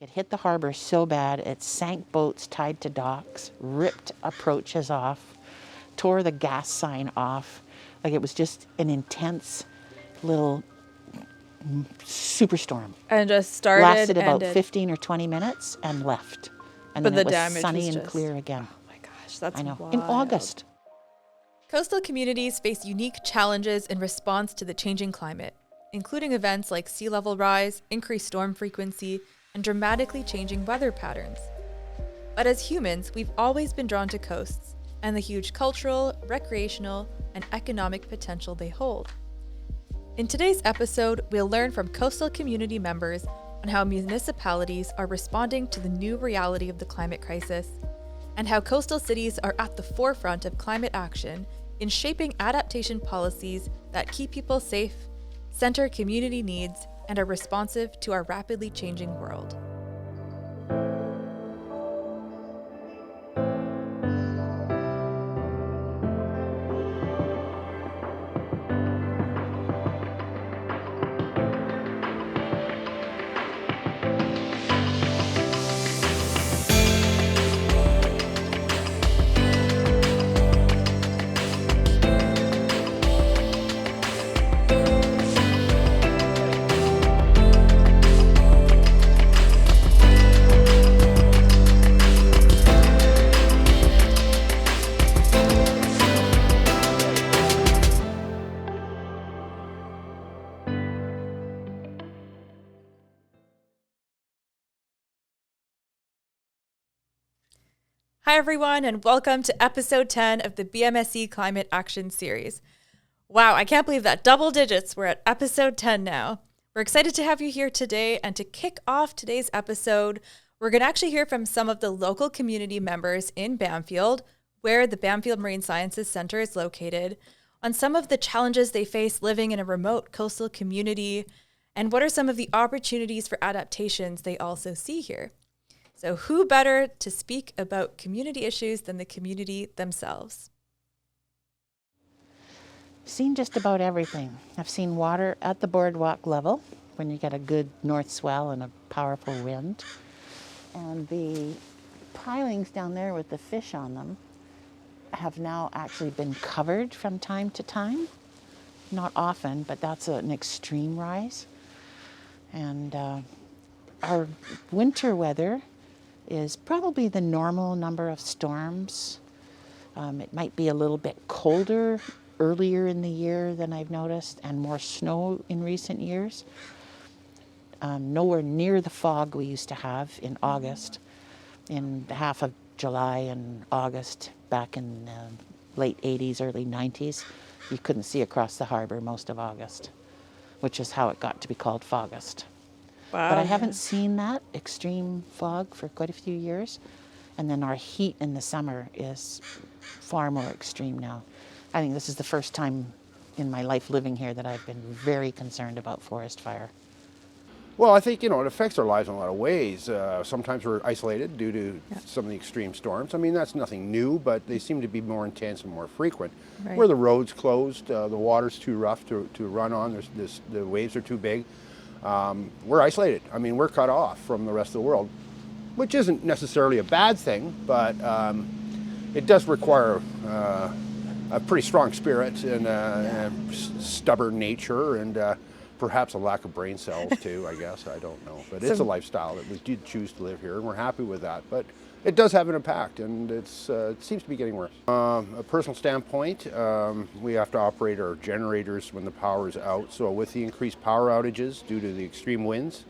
It hit the harbor so bad, it sank boats tied to docks, ripped approaches off, tore the gas sign off. Like, it was just an intense little superstorm. And just started, lasted about ended. 15 or 20 minutes and left. And But then the it was damage sunny was and just- clear again. Oh my gosh, that's I know. wild. In August. Coastal communities face unique challenges in response to the changing climate, including events like sea level rise, increased storm frequency, and dramatically changing weather patterns. But as humans, we've always been drawn to coasts and the huge cultural, recreational, and economic potential they hold. In today's episode, we'll learn from coastal community members on how municipalities are responding to the new reality of the climate crisis, and how coastal cities are at the forefront of climate action in shaping adaptation policies that keep people safe, center community needs, and are responsive to our rapidly changing world. Hi everyone, and welcome to episode 10 of the BMSE Climate Action Series. Wow, I can't believe that. Double digits. We're at episode 10 now. We're excited to have you here today, and to kick off today's episode, we're going to actually hear from some of the local community members in Bamfield, where the Bamfield Marine Sciences Center is located, on some of the challenges they face living in a remote coastal community, and what are some of the opportunities for adaptations they also see here. So who better to speak about community issues than the community themselves? I've seen just about everything. I've seen water at the boardwalk level when you get a good north swell and a powerful wind. And the pilings down there with the fish on them have now actually been covered from time to time. Not often, but that's an extreme rise. And our winter weather is probably the normal number of storms. It might be a little bit colder earlier in the year than I've noticed, and more snow in recent years. Nowhere near the fog we used to have in August, in the half of July and August back in the late 80s, early 90s. You couldn't see across the harbor most of August, which is how it got to be called Fogust. Wow. But I haven't seen that extreme fog for quite a few years. And then our heat in the summer is far more extreme now. I think this is the first time in my life living here that I've been very concerned about forest fire. Well, I think, it affects our lives in a lot of ways. Sometimes we're isolated due to some of the extreme storms. I mean, that's nothing new, but they seem to be more intense and more frequent. Right. Where the road's closed, the water's too rough to run on, the waves are too big. We're isolated. I mean, we're cut off from the rest of the world, which isn't necessarily a bad thing, but it does require a pretty strong spirit and a stubborn nature and perhaps a lack of brain cells too, I guess. I don't know. But it's a lifestyle that we did choose to live here, and we're happy with that. But it does have an impact, and it seems to be getting worse. A personal standpoint, we have to operate our generators when the power is out. So with the increased power outages due to the extreme winds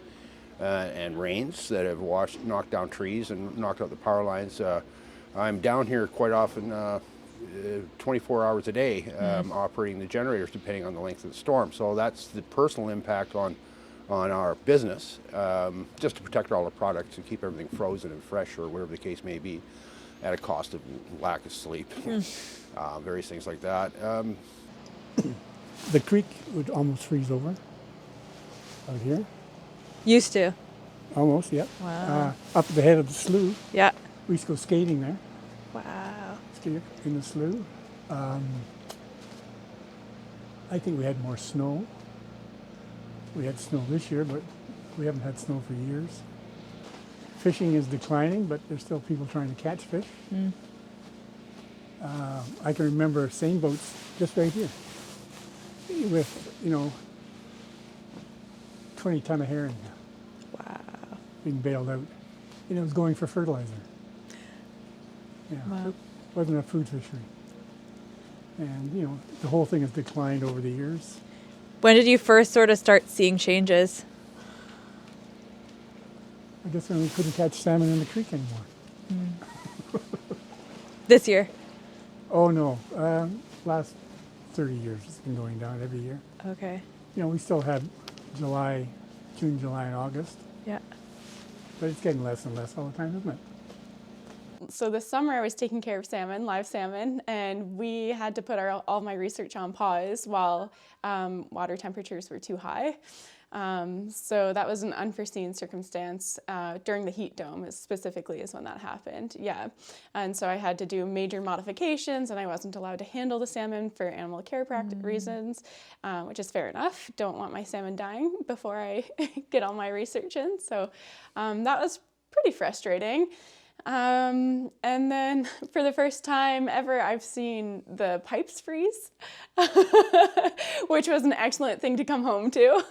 and rains that have knocked down trees and knocked out the power lines, I'm down here quite often 24 hours a day operating the generators depending on the length of the storm. So that's the personal impact on our business, just to protect all the products and keep everything frozen and fresh or whatever the case may be, at a cost of lack of sleep, various things like that. The creek would almost freeze over out here. Used to. Almost, yeah. Wow. Up at the head of the slough. Yeah. We used to go skating there, Wow. ski in the slough. I think we had more snow. We had snow this year, but we haven't had snow for years. fishing is declining, but there's still people trying to catch fish. I can remember seine boats just right here with, 20 ton of herring Wow. being bailed out. And it was going for fertilizer. Yeah, Wow. it wasn't a food fishery. And, the whole thing has declined over the years. When did you first sort of start seeing changes? I guess when we couldn't catch salmon in the creek anymore. This year? Oh, no. Last 30 years, it's been going down every year. Okay. We still had June, July, and August, Yeah. but it's getting less and less all the time, isn't it? So this summer I was taking care of salmon, live salmon, and we had to put all my research on pause while water temperatures were too high. So that was an unforeseen circumstance during the heat dome specifically is when that happened. Yeah. And so I had to do major modifications and I wasn't allowed to handle the salmon for animal care reasons, which is fair enough. Don't want my salmon dying before I get all my research in. So that was pretty frustrating. And then for the first time ever, I've seen the pipes freeze, which was an excellent thing to come home to.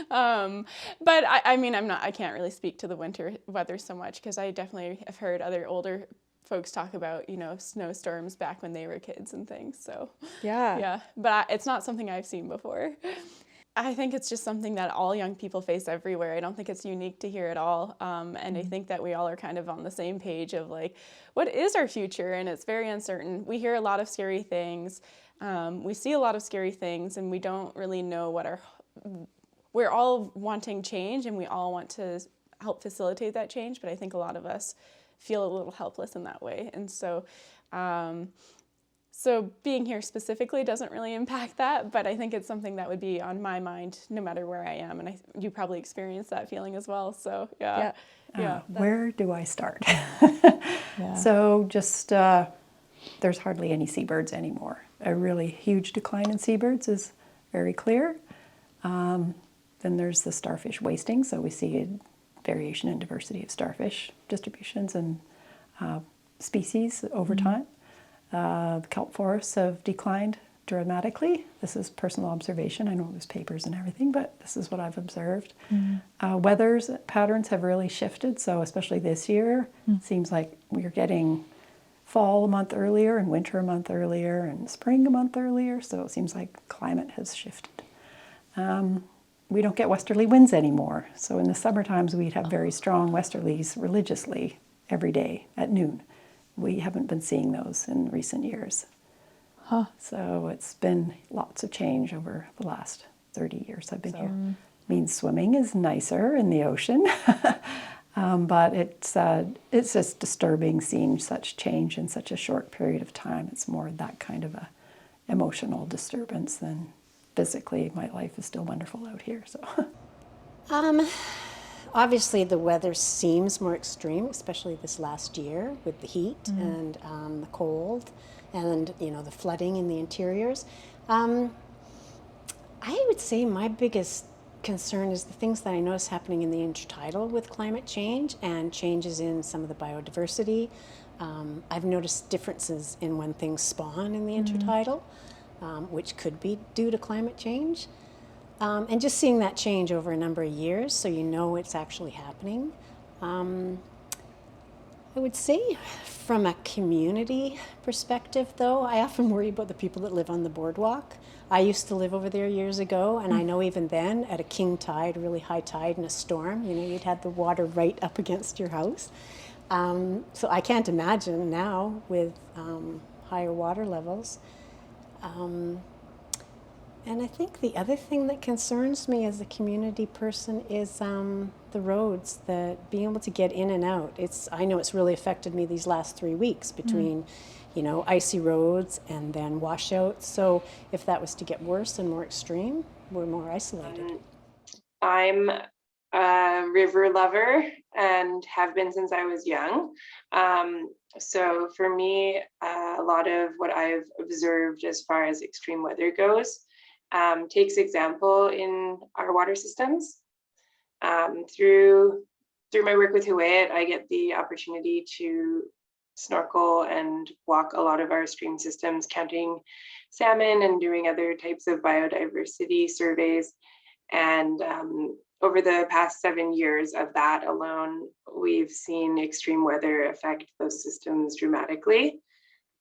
But I can't really speak to the winter weather so much because I definitely have heard other older folks talk about, snowstorms back when they were kids and things. So yeah, but it's not something I've seen before. I think it's just something that all young people face everywhere. I don't think it's unique to here at all. And I think that we all are kind of on the same page of like, what is our future? And it's very uncertain. We hear a lot of scary things. We see a lot of scary things and we don't really know we're all wanting change and we all want to help facilitate that change. But I think a lot of us feel a little helpless in that way. And so, So being here specifically doesn't really impact that, but I think it's something that would be on my mind no matter where I am. And you probably experience that feeling as well. So yeah. Where do I start? Yeah. So just, there's hardly any seabirds anymore. A really huge decline in seabirds is very clear. Then there's the starfish wasting. So we see a variation in diversity of starfish distributions and species over time. The kelp forests have declined dramatically. This is personal observation. I know there's papers and everything, but this is what I've observed. Weather patterns have really shifted. So especially this year, it seems like we're getting fall a month earlier and winter a month earlier and spring a month earlier. So it seems like climate has shifted. We don't get westerly winds anymore. So in the summer times, we'd have very strong westerlies religiously every day at noon. We haven't been seeing those in recent years. So it's been lots of change over the last 30 years I've been here. Means swimming is nicer in the ocean, but it's just disturbing seeing such change in such a short period of time. It's more that kind of a emotional disturbance than physically. My life is still wonderful out here. So. Obviously, the weather seems more extreme, especially this last year with the heat and the cold and, the flooding in the interiors. I would say my biggest concern is the things that I notice happening in the intertidal with climate change and changes in some of the biodiversity. I've noticed differences in when things spawn in the intertidal, which could be due to climate change. And just seeing that change over a number of years, so it's actually happening. I would say from a community perspective, though, I often worry about the people that live on the boardwalk. I used to live over there years ago, and I know even then, at a king tide, really high tide in a storm, you'd had the water right up against your house. So I can't imagine now with higher water levels. And I think the other thing that concerns me as a community person is the roads, that being able to get in and out. I know it's really affected me these last 3 weeks between, icy roads and then washouts. So if that was to get worse and more extreme, we're more isolated. I'm a river lover and have been since I was young. So for me, a lot of what I've observed as far as extreme weather goes takes example in our water systems. Through through my work with Hawaiian, I get the opportunity to snorkel and walk a lot of our stream systems, counting salmon and doing other types of biodiversity surveys. And over the past 7 years of that alone, we've seen extreme weather affect those systems dramatically.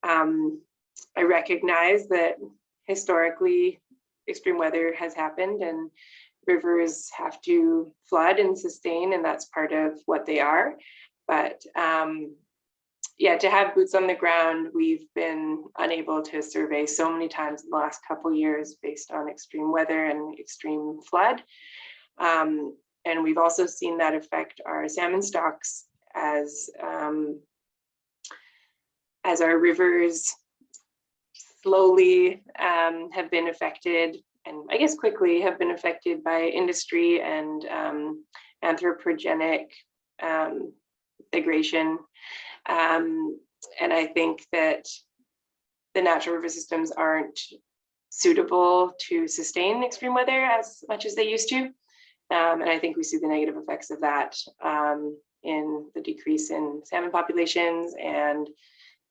I recognize that historically extreme weather has happened and rivers have to flood and sustain, and that's part of what they are. But yeah, to have boots on the ground, we've been unable to survey so many times in the last couple of years based on extreme weather and extreme flood. And we've also seen that affect our salmon stocks as our rivers slowly have been affected, and I guess quickly have been affected by industry and anthropogenic degradation. And I think that the natural river systems aren't suitable to sustain extreme weather as much as they used to. And I think we see the negative effects of that in the decrease in salmon populations and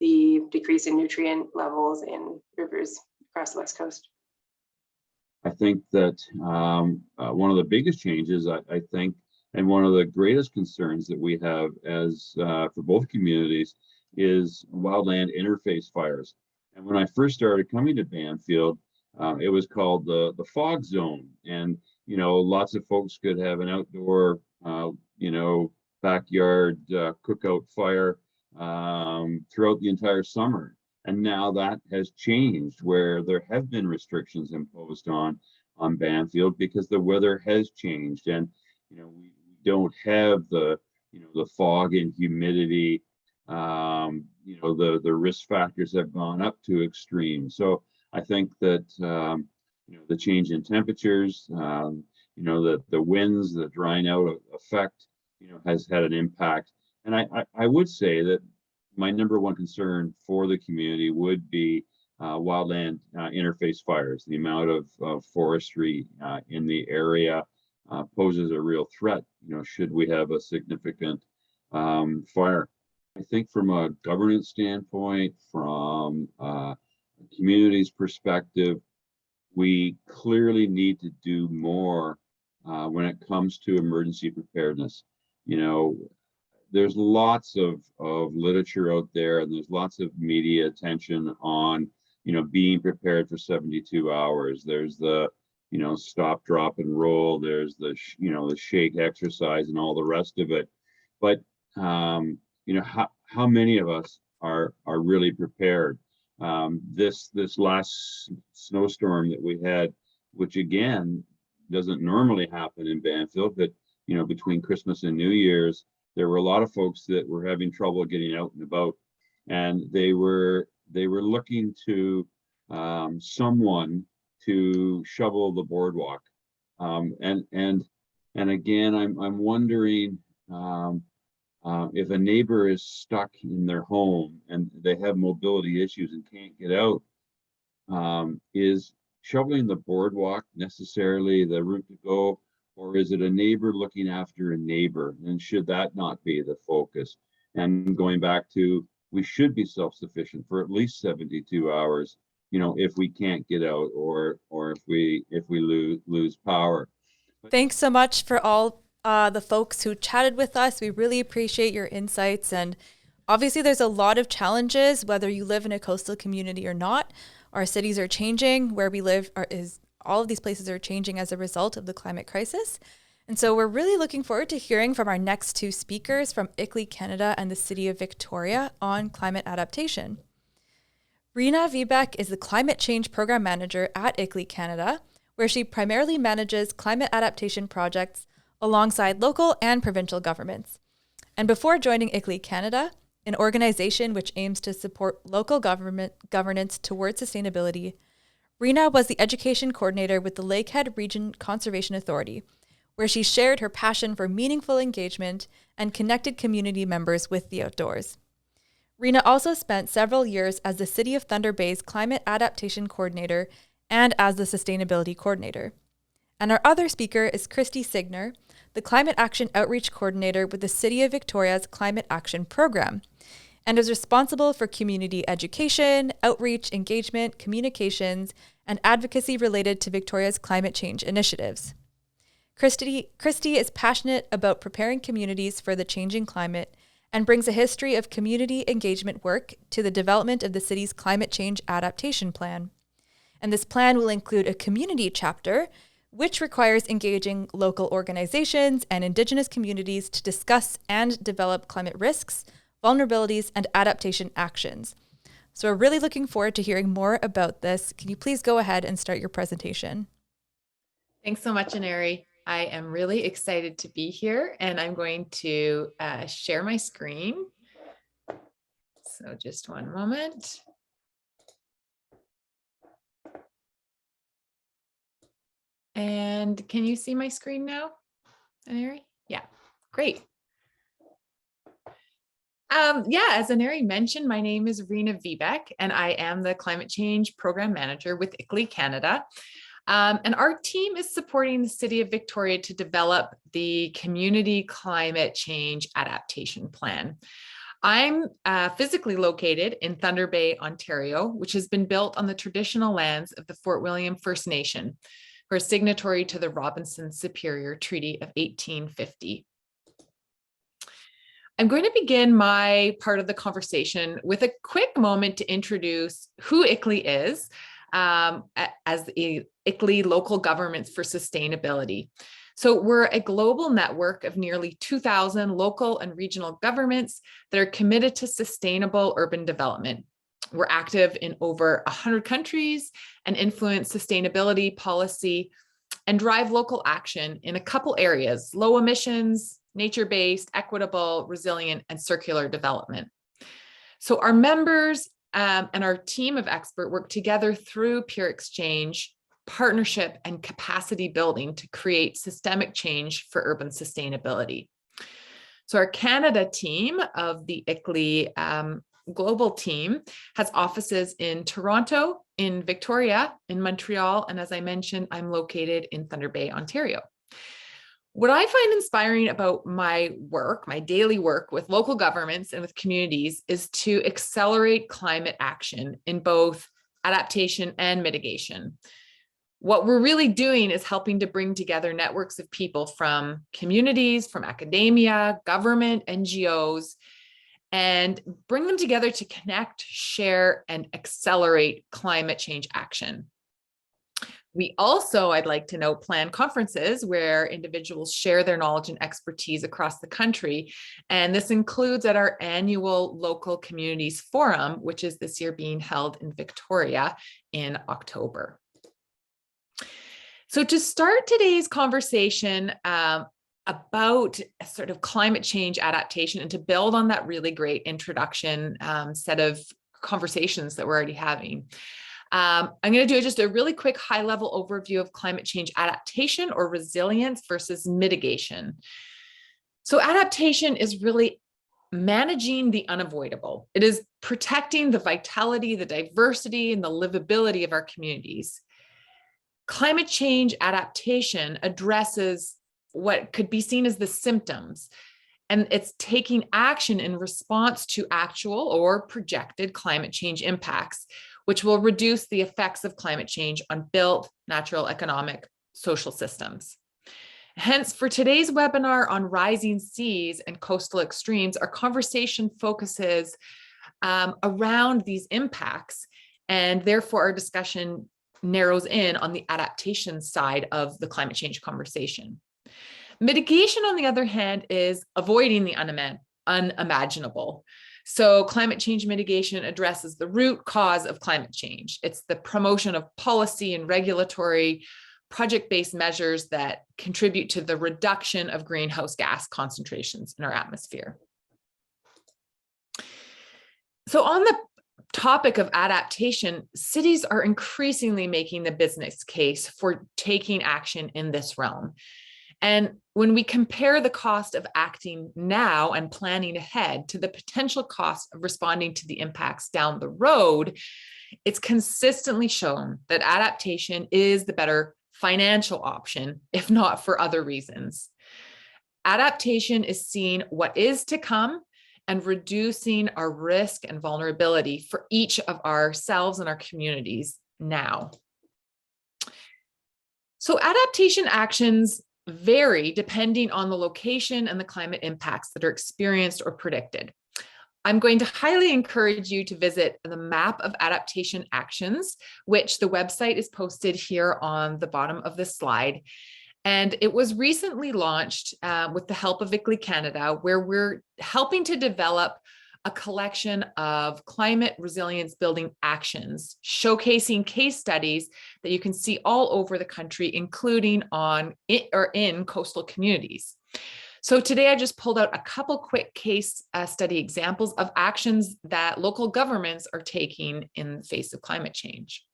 the decrease in nutrient levels in rivers across the West Coast. I think that one of the biggest changes, I think, and one of the greatest concerns that we have as for both communities is wildland interface fires. And when I first started coming to Banfield, it was called the fog zone. And, you know, lots of folks could have an outdoor, you know, backyard cookout fire throughout the entire summer. And now that has changed, where there have been restrictions imposed on Banfield because the weather has changed. And, you know, we don't have the, you know, the fog and humidity. You know, the risk factors have gone up to extreme. So I think that, you know, the change in temperatures, you know, the winds, the drying out effect, you know, has had an impact. And I would say that my number one concern for the community would be wildland interface fires. The amount of forestry in the area poses a real threat, you know, should we have a significant fire. I think from a governance standpoint, from a community's perspective, we clearly need to do more when it comes to emergency preparedness. You know, there's lots of literature out there, and there's lots of media attention on, you know, being prepared for 72 hours. There's the, you know, stop, drop, and roll. There's the, you know, the shake exercise and all the rest of it. But, you know, how many of us are really prepared? This last snowstorm that we had, which again, doesn't normally happen in Banfield, but, you know, between Christmas and New Year's, there were a lot of folks that were having trouble getting out and about, and they were looking to someone to shovel the boardwalk. And again, I'm wondering if a neighbor is stuck in their home and they have mobility issues and can't get out, is shoveling the boardwalk necessarily the route to go? Or is it a neighbor looking after a neighbor? And should that not be the focus? And going back to, we should be self-sufficient for at least 72 hours, you know, if we can't get out or if we lose power. Thanks so much for all the folks who chatted with us. We really appreciate your insights. And obviously there's a lot of challenges, whether you live in a coastal community or not. Our cities are changing. Where we live all of these places are changing as a result of the climate crisis. And so we're really looking forward to hearing from our next two speakers from ICLEI Canada and the City of Victoria on climate adaptation. Rena Viebeck is the Climate Change Program Manager at ICLEI Canada, where she primarily manages climate adaptation projects alongside local and provincial governments. And before joining ICLEI Canada, an organization which aims to support local governance towards sustainability, Rena was the education coordinator with the Lakehead Region Conservation Authority, where she shared her passion for meaningful engagement and connected community members with the outdoors. Rena also spent several years as the City of Thunder Bay's Climate Adaptation Coordinator and as the Sustainability Coordinator. And our other speaker is Christy Signer, the Climate Action Outreach Coordinator with the City of Victoria's Climate Action Program, and is responsible for community education, outreach, engagement, communications, and advocacy related to Victoria's climate change initiatives. Christy is passionate about preparing communities for the changing climate and brings a history of community engagement work to the development of the city's Climate Change Adaptation Plan. And this plan will include a community chapter, which requires engaging local organizations and Indigenous communities to discuss and develop climate risks, vulnerabilities, and adaptation actions. So we're really looking forward to hearing more about this. Can you please go ahead and start your presentation? Thanks so much, Aneri. I am really excited to be here, and I'm going to share my screen. So just one moment. And can you see my screen now, Aneri? Yeah, great. As Aneri mentioned, my name is Rena Viebeck, and I am the Climate Change Program Manager with ICLEI Canada. And our team is supporting the City of Victoria to develop the Community Climate Change Adaptation Plan. I'm physically located in Thunder Bay, Ontario, which has been built on the traditional lands of the Fort William First Nation, who are signatory to the Robinson-Superior Treaty of 1850. I'm going to begin my part of the conversation with a quick moment to introduce who ICLEI is as the ICLEI Local Governments for Sustainability. So we're a global network of nearly 2,000 local and regional governments that are committed to sustainable urban development. We're active in over 100 countries and influence sustainability policy and drive local action in a couple areas: low emissions, nature-based, equitable, resilient, and circular development. So our members and our team of experts work together through peer exchange, partnership, and capacity building to create systemic change for urban sustainability. So our Canada team of the ICLEI global team has offices in Toronto, in Victoria, in Montreal, and as I mentioned, I'm located in Thunder Bay, Ontario. What I find inspiring about my work, my daily work with local governments and with communities, is to accelerate climate action in both adaptation and mitigation. What we're really doing is helping to bring together networks of people from communities, from academia, government, NGOs, and bring them together to connect, share, and accelerate climate change action. We also, I'd like to note, plan conferences where individuals share their knowledge and expertise across the country. And this includes at our annual Local Communities Forum, which is this year being held in Victoria in October. So to start today's conversation about sort of climate change adaptation and to build on that really great introduction set of conversations that we're already having, I'm going to do just a really quick high-level overview of climate change adaptation or resilience versus mitigation. So adaptation is really managing the unavoidable. It is protecting the vitality, the diversity, and the livability of our communities. Climate change adaptation addresses what could be seen as the symptoms, and it's taking action in response to actual or projected climate change impacts, which will reduce the effects of climate change on built, natural, economic, social systems. Hence, for today's webinar on rising seas and coastal extremes, our conversation focuses around these impacts, and therefore our discussion narrows in on the adaptation side of the climate change conversation. Mitigation, on the other hand, is avoiding the unimaginable. So climate change mitigation addresses the root cause of climate change. It's the promotion of policy and regulatory project-based measures that contribute to the reduction of greenhouse gas concentrations in our atmosphere. So on the topic of adaptation, cities are increasingly making the business case for taking action in this realm. And when we compare the cost of acting now and planning ahead to the potential cost of responding to the impacts down the road, it's consistently shown that adaptation is the better financial option, if not for other reasons. Adaptation is seeing what is to come and reducing our risk and vulnerability for each of ourselves and our communities now. So adaptation actions vary depending on the location and the climate impacts that are experienced or predicted. I'm going to highly encourage you to visit the map of adaptation actions, which the website is posted here on the bottom of this slide. And it was recently launched with the help of ICLEI Canada, where we're helping to develop a collection of climate resilience building actions, showcasing case studies that you can see all over the country, including in coastal communities. So today I just pulled out a couple quick case study examples of actions that local governments are taking in the face of climate change.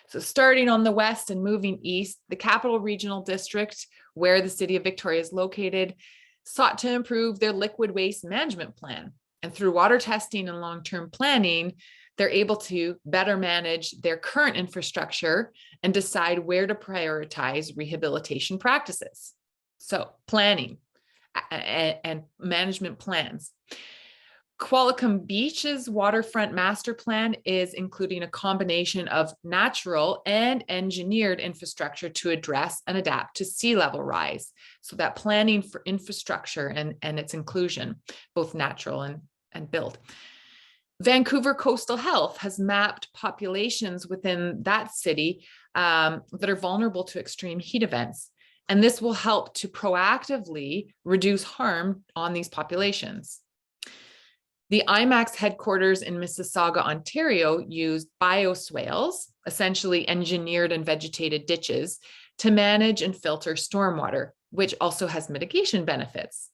So starting on the west and moving east, the Capital Regional District, where the City of Victoria is located, sought to improve their liquid waste management plan. And through water testing and long-term planning, they're able to better manage their current infrastructure and decide where to prioritize rehabilitation practices. So planning and management plans. Qualicum Beach's waterfront master plan is including a combination of natural and engineered infrastructure to address and adapt to sea level rise. So that planning for infrastructure and its inclusion, both natural and built. Vancouver Coastal Health has mapped populations within that city that are vulnerable to extreme heat events. And this will help to proactively reduce harm on these populations. The IMAX headquarters in Mississauga, Ontario, used bioswales, essentially engineered and vegetated ditches, to manage and filter stormwater, which also has mitigation benefits.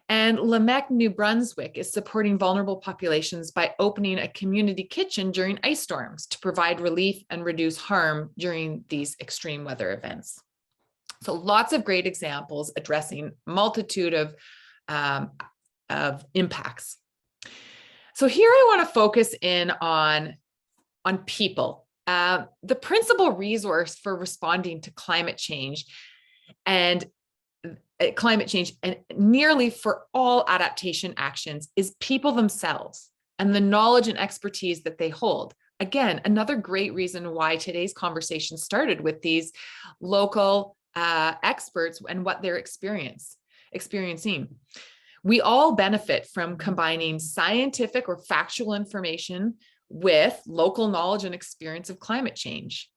And Lamec, New Brunswick is supporting vulnerable populations by opening a community kitchen during ice storms to provide relief and reduce harm during these extreme weather events. So lots of great examples addressing multitude of impacts. So here I want to focus in on people. The principal resource for responding to climate change and nearly for all adaptation actions is people themselves and the knowledge and expertise that they hold. Again, another great reason why today's conversation started with these local experts and what they're experiencing. We all benefit from combining scientific or factual information with local knowledge and experience of climate change.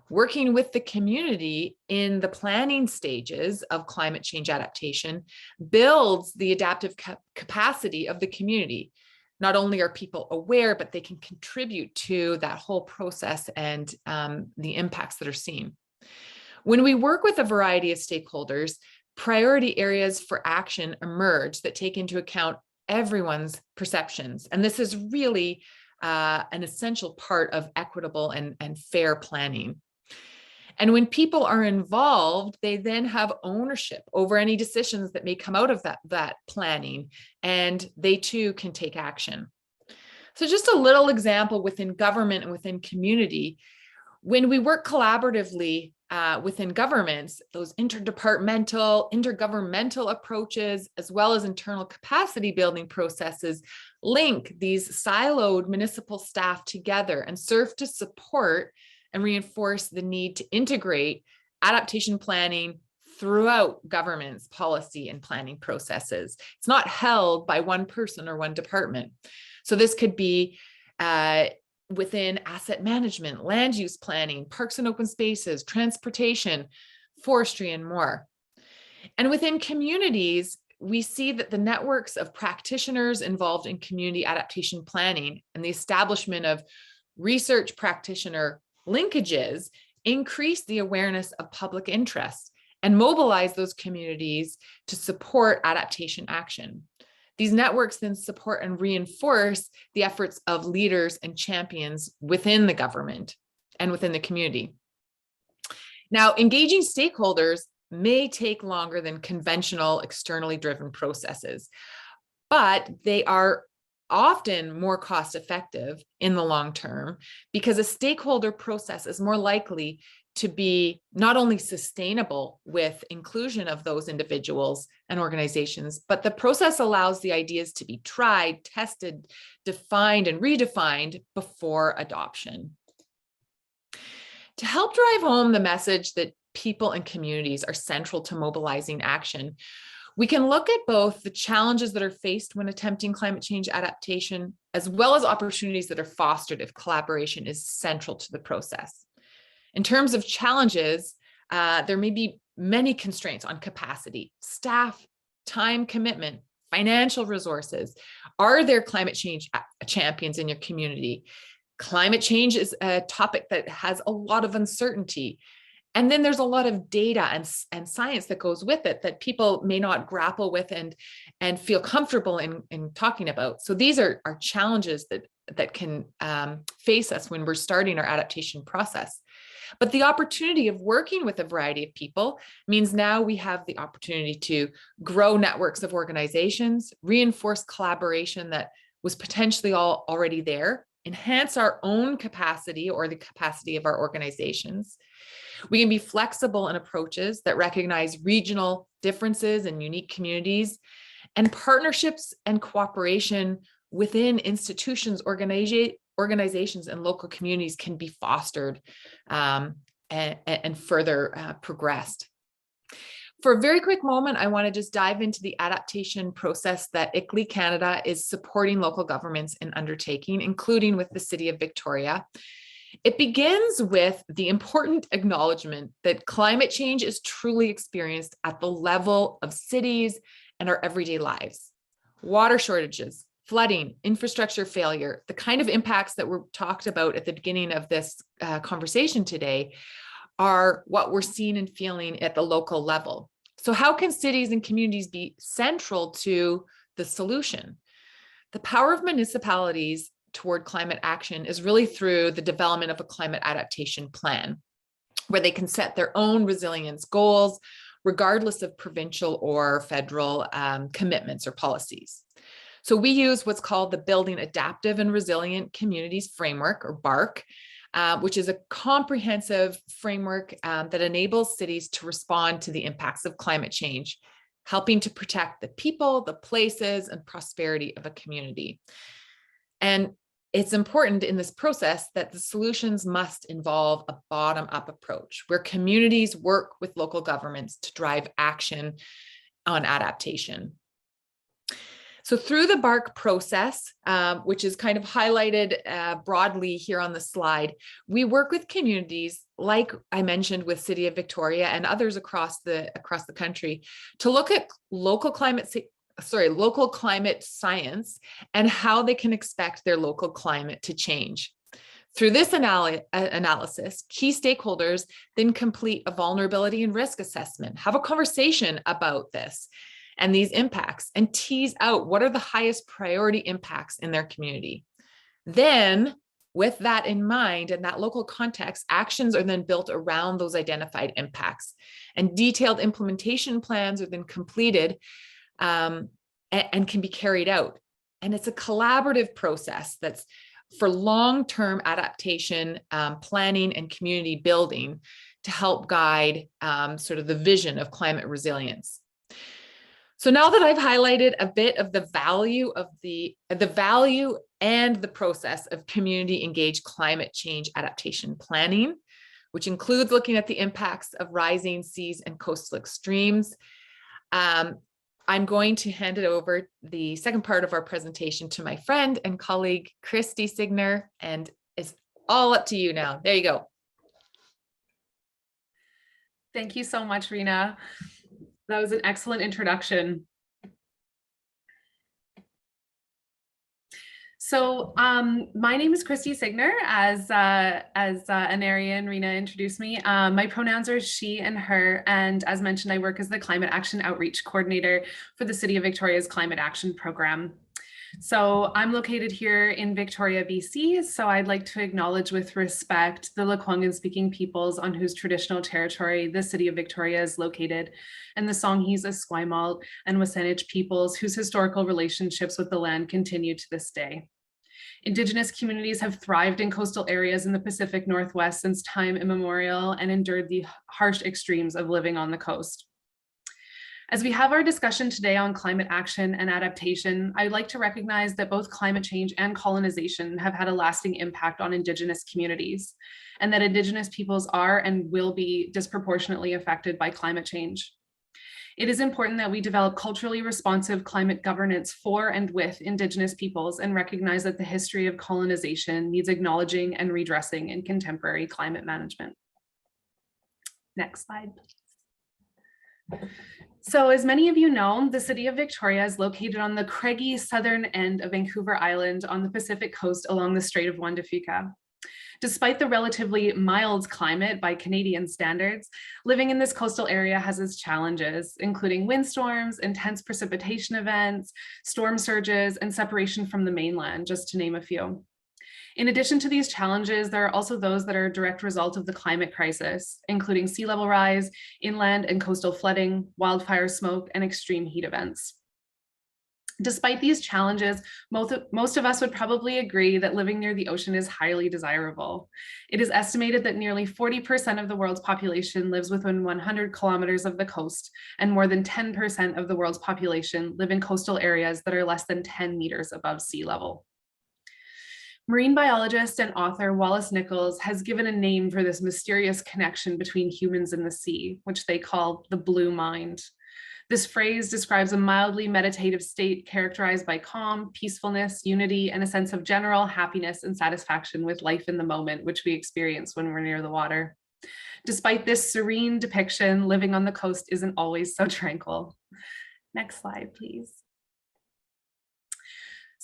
Working with the community in the planning stages of climate change adaptation builds the adaptive capacity of the community. Not only are people aware, but they can contribute to that whole process and the impacts that are seen. When we work with a variety of stakeholders, priority areas for action emerge that take into account everyone's perceptions. And this is really an essential part of equitable and fair planning. And when people are involved, they then have ownership over any decisions that may come out of that planning, and they too can take action. So just a little example within government and within community, when we work collaboratively within governments, those intergovernmental approaches, as well as internal capacity building processes, link these siloed municipal staff together and serve to support and reinforce the need to integrate adaptation planning throughout government's policy and planning processes. It's not held by one person or one department. So this could be within asset management, land use planning, parks and open spaces, transportation, forestry, and more. And within communities, we see that the networks of practitioners involved in community adaptation planning and the establishment of research practitioner linkages increase the awareness of public interest and mobilize those communities to support adaptation action. These networks then support and reinforce the efforts of leaders and champions within the government and within the community. Now, engaging stakeholders may take longer than conventional externally driven processes, but they are often more cost effective in the long term because a stakeholder process is more likely to be not only sustainable with inclusion of those individuals and organizations, but the process allows the ideas to be tried, tested, defined, and redefined before adoption. To help drive home the message that people and communities are central to mobilizing action, we can look at both the challenges that are faced when attempting climate change adaptation, as well as opportunities that are fostered if collaboration is central to the process. In terms of challenges, there may be many constraints on capacity, staff, time commitment, financial resources. Are there climate change champions in your community? Climate change is a topic that has a lot of uncertainty. And then there's a lot of data and science that goes with it that people may not grapple with and feel comfortable in talking about. So these are challenges that can face us when we're starting our adaptation process. But the opportunity of working with a variety of people means now we have the opportunity to grow networks of organizations, reinforce collaboration that was potentially already there, enhance our own capacity or the capacity of our organizations. We can be flexible in approaches that recognize regional differences and unique communities, and partnerships and cooperation within institutions, organizations, and local communities can be fostered and further progressed. For a very quick moment, I want to just dive into the adaptation process that ICLEI Canada is supporting local governments in undertaking, including with the City of Victoria. It begins with the important acknowledgement that climate change is truly experienced at the level of cities and our everyday lives. Water shortages, flooding, infrastructure failure, the kind of impacts that were talked about at the beginning of this conversation today are what we're seeing and feeling at the local level. So how can cities and communities be central to the solution? The power of municipalities toward climate action is really through the development of a climate adaptation plan, where they can set their own resilience goals, regardless of provincial or federal commitments or policies. So we use what's called the Building Adaptive and Resilient Communities Framework, or BARC, which is a comprehensive framework that enables cities to respond to the impacts of climate change, helping to protect the people, the places, and prosperity of a community. And it's important in this process that the solutions must involve a bottom-up approach, where communities work with local governments to drive action on adaptation. So through the BARC process, which is kind of highlighted broadly here on the slide, we work with communities, like I mentioned with City of Victoria and others across the country, to look at local climate science and how they can expect their local climate to change. Through this analysis, key stakeholders then complete a vulnerability and risk assessment, have a conversation about this and these impacts, and tease out what are the highest priority impacts in their community. Then, with that in mind and that local context, actions are then built around those identified impacts, and detailed implementation plans are then completed and can be carried out. And it's a collaborative process that's for long-term adaptation, planning, and community building to help guide sort of the vision of climate resilience. So now that I've highlighted a bit of the value and the process of community engaged climate change adaptation planning, which includes looking at the impacts of rising seas and coastal extremes, I'm going to hand it over the second part of our presentation to my friend and colleague, Christy Signer, and it's all up to you now. There you go. Thank you so much, Rena. That was an excellent introduction. So my name is Christy Signer, as Anaria and Rena introduced me. My pronouns are she and her, and as mentioned, I work as the Climate Action Outreach Coordinator for the City of Victoria's Climate Action Program. So I'm located here in Victoria, BC, so I'd like to acknowledge with respect the Lekwungen speaking peoples on whose traditional territory the City of Victoria is located, and the Songhees, Esquimalt, and Wasanich peoples whose historical relationships with the land continue to this day. Indigenous communities have thrived in coastal areas in the Pacific Northwest since time immemorial and endured the harsh extremes of living on the coast. As we have our discussion today on climate action and adaptation, I'd like to recognize that both climate change and colonization have had a lasting impact on Indigenous communities, and that Indigenous peoples are and will be disproportionately affected by climate change. It is important that we develop culturally responsive climate governance for and with Indigenous peoples and recognize that the history of colonization needs acknowledging and redressing in contemporary climate management. Next slide, please. So as many of you know, the city of Victoria is located on the craggy southern end of Vancouver Island on the Pacific coast along the Strait of Juan de Fuca. Despite the relatively mild climate by Canadian standards, living in this coastal area has its challenges, including windstorms, intense precipitation events, storm surges, and separation from the mainland, just to name a few. In addition to these challenges, there are also those that are a direct result of the climate crisis, including sea level rise, inland and coastal flooding, wildfire smoke, and extreme heat events. Despite these challenges, most of us would probably agree that living near the ocean is highly desirable. It is estimated that nearly 40% of the world's population lives within 100 kilometers of the coast, and more than 10% of the world's population live in coastal areas that are less than 10 meters above sea level. Marine biologist and author Wallace Nichols has given a name for this mysterious connection between humans and the sea, which they call the blue mind. This phrase describes a mildly meditative state characterized by calm, peacefulness, unity, and a sense of general happiness and satisfaction with life in the moment, which we experience when we're near the water. Despite this serene depiction, living on the coast isn't always so tranquil. Next slide, please.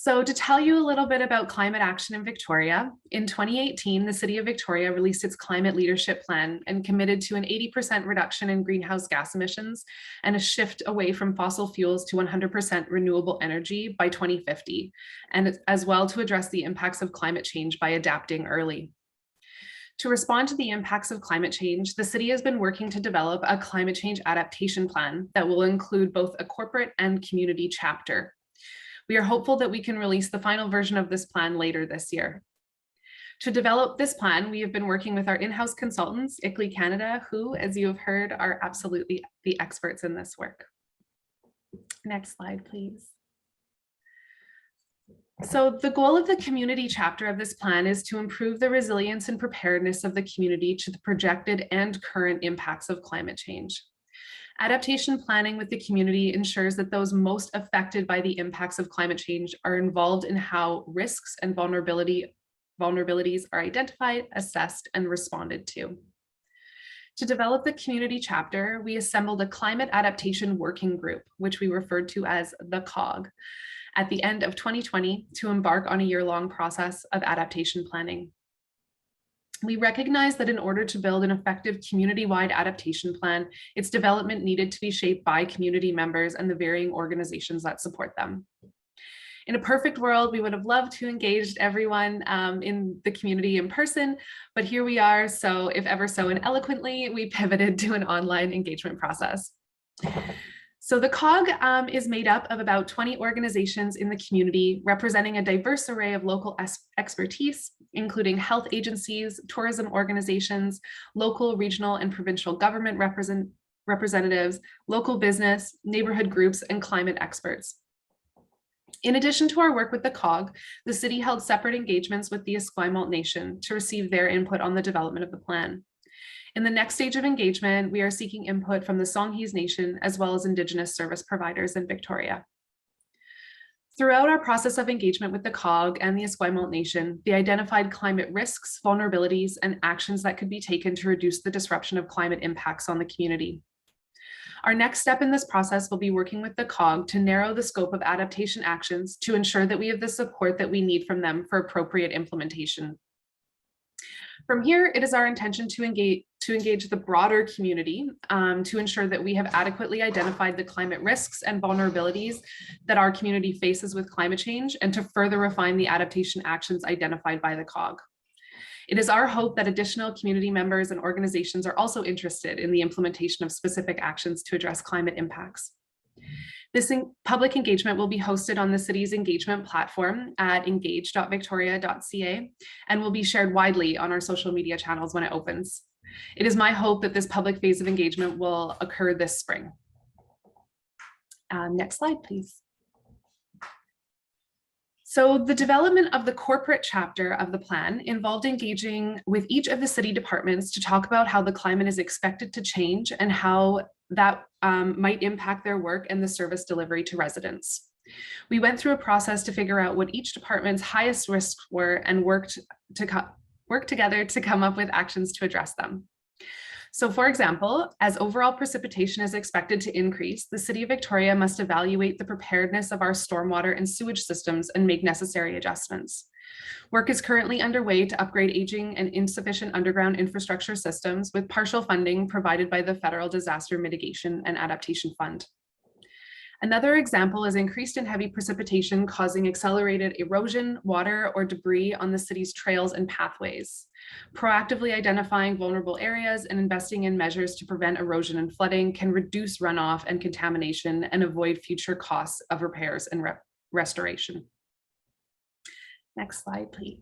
So to tell you a little bit about climate action in Victoria, in 2018, the City of Victoria released its Climate Leadership Plan and committed to an 80% reduction in greenhouse gas emissions and a shift away from fossil fuels to 100% renewable energy by 2050, and as well to address the impacts of climate change by adapting early. To respond to the impacts of climate change, the city has been working to develop a climate change adaptation plan that will include both a corporate and community chapter. We are hopeful that we can release the final version of this plan later this year. To develop this plan, we have been working with our in-house consultants, ICLEI Canada, who, as you have heard, are absolutely the experts in this work. Next slide, please. So the goal of the community chapter of this plan is to improve the resilience and preparedness of the community to the projected and current impacts of climate change. Adaptation planning with the community ensures that those most affected by the impacts of climate change are involved in how risks and vulnerabilities are identified, assessed, and responded to. To develop the community chapter, we assembled a climate adaptation working group, which we referred to as the COG, at the end of 2020 to embark on a year-long process of adaptation planning. We recognize that in order to build an effective community-wide adaptation plan, its development needed to be shaped by community members and the varying organizations that support them. In a perfect world, we would have loved to engage everyone in the community in person, but here we are. So if ever so ineloquently, we pivoted to an online engagement process. So the COG is made up of about 20 organizations in the community representing a diverse array of local expertise, including health agencies, tourism organizations, local, regional, and provincial government representatives, local business, neighborhood groups, and climate experts. In addition to our work with the COG, the city held separate engagements with the Esquimalt Nation to receive their input on the development of the plan. In the next stage of engagement, we are seeking input from the Songhees Nation as well as Indigenous service providers in Victoria. Throughout our process of engagement with the COG and the Esquimalt Nation, they identified climate risks, vulnerabilities, and actions that could be taken to reduce the disruption of climate impacts on the community. Our next step in this process will be working with the COG to narrow the scope of adaptation actions to ensure that we have the support that we need from them for appropriate implementation. From here, it is our intention to engage the broader community to ensure that we have adequately identified the climate risks and vulnerabilities that our community faces with climate change and to further refine the adaptation actions identified by the COG. It is our hope that additional community members and organizations are also interested in the implementation of specific actions to address climate impacts. This public engagement will be hosted on the city's engagement platform at engage.victoria.ca and will be shared widely on our social media channels when it opens. It is my hope that this public phase of engagement will occur this spring. Next slide, please. So the development of the corporate chapter of the plan involved engaging with each of the city departments to talk about how the climate is expected to change and how that might impact their work and the service delivery to residents. We went through a process to figure out what each department's highest risks were and worked together to come up with actions to address them. So for example, as overall precipitation is expected to increase, the City of Victoria must evaluate the preparedness of our stormwater and sewage systems and make necessary adjustments. Work is currently underway to upgrade aging and insufficient underground infrastructure systems with partial funding provided by the Federal Disaster Mitigation and Adaptation Fund. Another example is increased and heavy precipitation causing accelerated erosion, water, or debris on the city's trails and pathways. Proactively identifying vulnerable areas and investing in measures to prevent erosion and flooding can reduce runoff and contamination and avoid future costs of repairs and restoration. Next slide, please.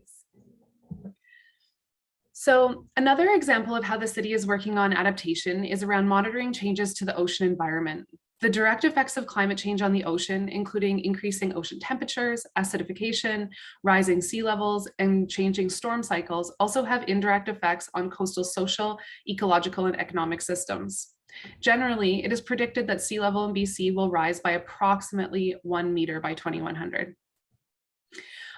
So another example of how the city is working on adaptation is around monitoring changes to the ocean environment. The direct effects of climate change on the ocean, including increasing ocean temperatures, acidification, rising sea levels, and changing storm cycles, also have indirect effects on coastal social, ecological, and economic systems. Generally, it is predicted that sea level in BC will rise by approximately 1 meter by 2100.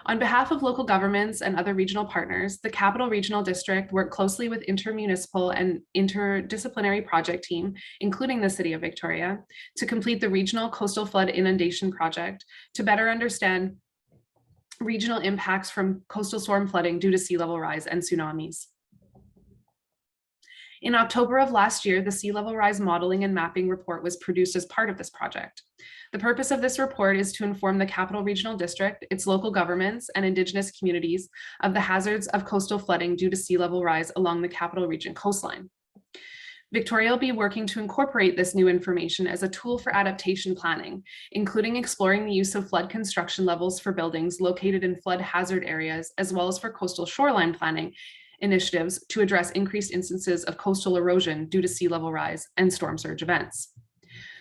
On behalf of local governments and other regional partners, the Capital Regional District worked closely with intermunicipal and interdisciplinary project team, including the City of Victoria, to complete the Regional Coastal Flood Inundation Project to better understand regional impacts from coastal storm flooding due to sea level rise and tsunamis. In October of last year, the sea level rise modeling and mapping report was produced as part of this project. The purpose of this report is to inform the Capital Regional District, its local governments, and Indigenous communities of the hazards of coastal flooding due to sea level rise along the Capital Region coastline. Victoria will be working to incorporate this new information as a tool for adaptation planning, including exploring the use of flood construction levels for buildings located in flood hazard areas, as well as for coastal shoreline planning initiatives to address increased instances of coastal erosion due to sea level rise and storm surge events.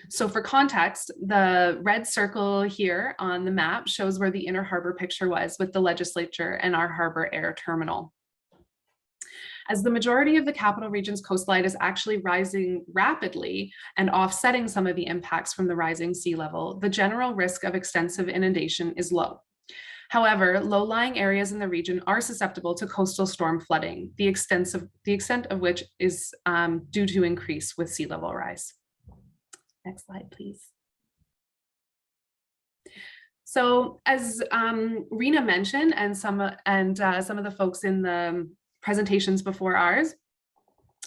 So for context, the red circle here on the map shows where the inner harbor picture was with the legislature and our harbor air terminal. As the majority of the Capital Region's coastline is actually rising rapidly and offsetting some of the impacts from the rising sea level, the general risk of extensive inundation is low. However, low-lying areas in the region are susceptible to coastal storm flooding, the extent of which is due to increase with sea level rise. Next slide, please. So as Rena mentioned, and some of the folks in the presentations before ours,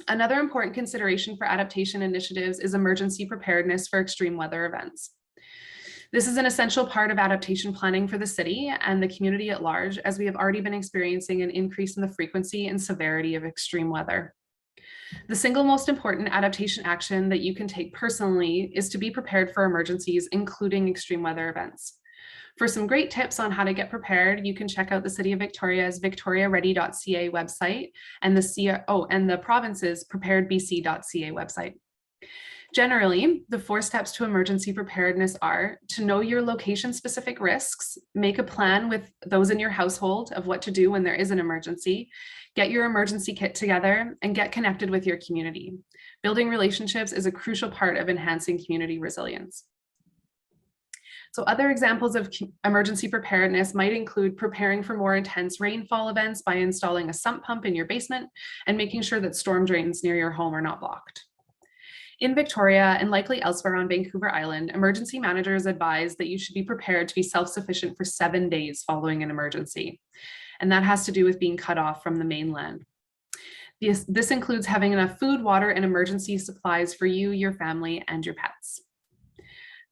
another important consideration for adaptation initiatives is emergency preparedness for extreme weather events. This is an essential part of adaptation planning for the city and the community at large, as we have already been experiencing an increase in the frequency and severity of extreme weather. The single most important adaptation action that you can take personally is to be prepared for emergencies, including extreme weather events. For some great tips on how to get prepared, you can check out the City of Victoria's victoriaready.ca website and the province's preparedbc.ca website. Generally, the 4 steps to emergency preparedness are to know your location-specific risks, make a plan with those in your household of what to do when there is an emergency, get your emergency kit together, and get connected with your community. Building relationships is a crucial part of enhancing community resilience. So other examples of emergency preparedness might include preparing for more intense rainfall events by installing a sump pump in your basement and making sure that storm drains near your home are not blocked. In Victoria and likely elsewhere on Vancouver Island, emergency managers advise that you should be prepared to be self-sufficient for 7 days following an emergency. And that has to do with being cut off from the mainland. This includes having enough food, water, and emergency supplies for you, your family, and your pets.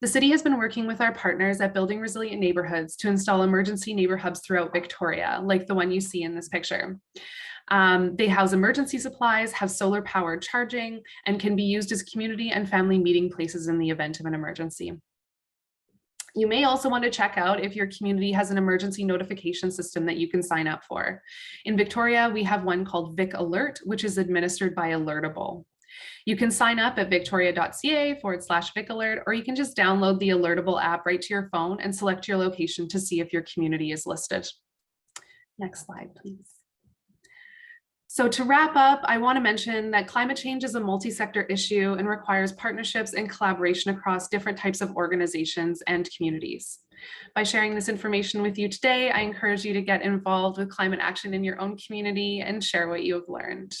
The city has been working with our partners at Building Resilient Neighborhoods to install emergency neighbor hubs throughout Victoria, like the one you see in this picture. They house emergency supplies, have solar powered charging, and can be used as community and family meeting places in the event of an emergency. You may also want to check out if your community has an emergency notification system that you can sign up for. In Victoria, we have one called Vic Alert, which is administered by Alertable. You can sign up at victoria.ca/Vic Alert, or you can just download the Alertable app right to your phone and select your location to see if your community is listed. Next slide, please. So to wrap up, I want to mention that climate change is a multi-sector issue and requires partnerships and collaboration across different types of organizations and communities. By sharing this information with you today, I encourage you to get involved with climate action in your own community and share what you have learned.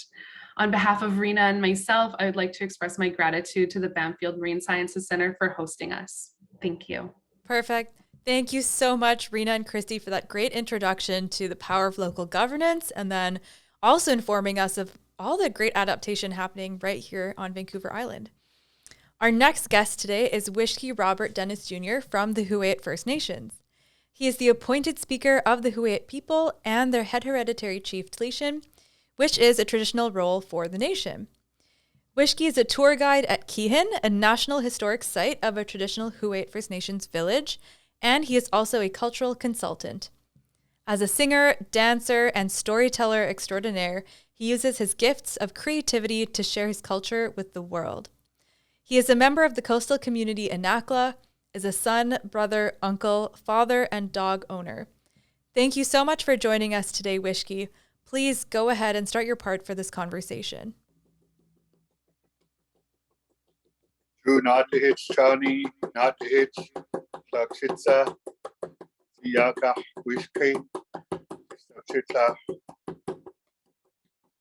On behalf of Rena and myself, I would like to express my gratitude to the Banfield Marine Sciences Center for hosting us. Thank you. Perfect. Thank you so much, Rena and Christy, for that great introduction to the power of local governance, and then also informing us of all the great adaptation happening right here on Vancouver Island. Our next guest today is Wishki Robert Dennis Jr. from the Huu-ay-aht First Nations. He is the appointed speaker of the Huu-ay-aht people and their head hereditary chief Tlishan, which is a traditional role for the nation. Wishki is a tour guide at Keehan, a national historic site of a traditional Huu-ay-aht First Nations village, and he is also a cultural consultant. As a singer, dancer, and storyteller extraordinaire, he uses his gifts of creativity to share his culture with the world. He is a member of the coastal community Anakla, is a son, brother, uncle, father, and dog owner. Thank you so much for joining us today, Wishki. Please go ahead and start your part for this conversation. True Natihich Chani, Natihich, Klakshitsa, Siyaka, Wishki, Chitla,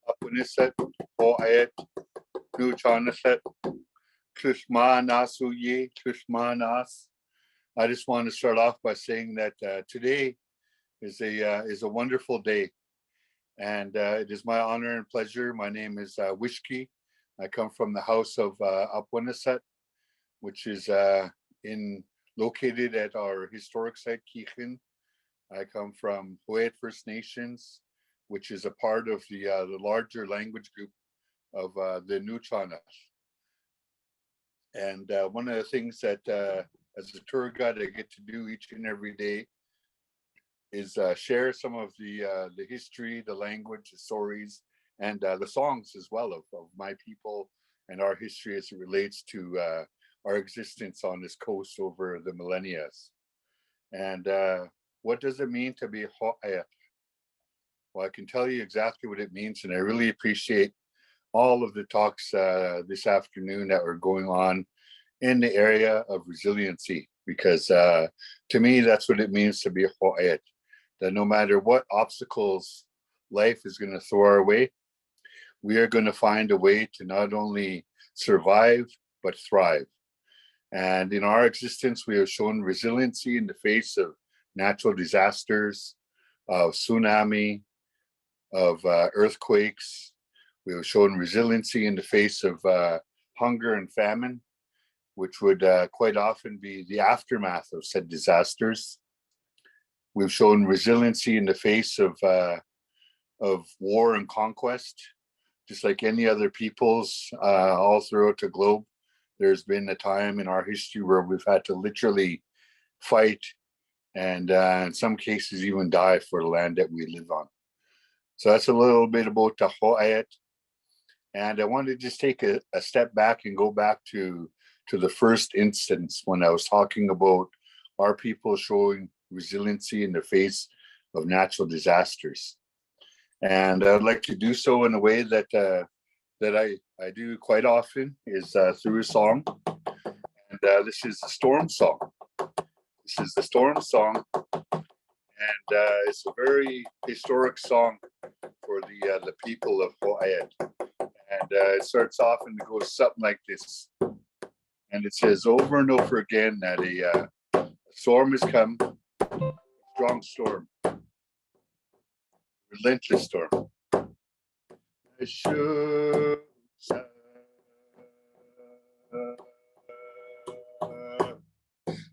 Apuniset, Huu-ay-aht, Nu Chanaset, Klishma Nasuye, Klishma Nas. I just want to start off by saying that today is a wonderful day, and it is my honor and pleasure. My name is Wishki. I come from the house of Apuniset, which is located at our historic site, Keehan. I come from Huu-ay-aht First Nations, which is a part of the larger language group of the Nuchana. And one of the things that as a tour guide I get to do each and every day is share some of the history, the language, the stories, and the songs as well of my people and our history as it relates to our existence on this coast over the millennia. And what does it mean to be Huu-ay-aht? Well, I can tell you exactly what it means, and I really appreciate all of the talks this afternoon that were going on in the area of resiliency, because to me, that's what it means to be Huu-ay-aht. That no matter what obstacles life is going to throw our way, we are going to find a way to not only survive, but thrive. And in our existence, we have shown resiliency in the face of natural disasters, of tsunami, of earthquakes. We have shown resiliency in the face of hunger and famine, which would quite often be the aftermath of said disasters. We've shown resiliency in the face of war and conquest, just like any other peoples all throughout the globe. There's been a time in our history where we've had to literally fight and in some cases even die for the land that we live on. So that's a little bit about the Huu-ay-aht. And I wanted to just take a step back and go back to the first instance when I was talking about our people showing resiliency in the face of natural disasters. And I'd like to do so in a way that I do quite often, is through a song. And this is the storm song. This is the storm song. And it's a very historic song for the people of Huu-ay-aht. And it starts off and it goes something like this. And it says over and over again that a storm has come, strong storm, relentless storm.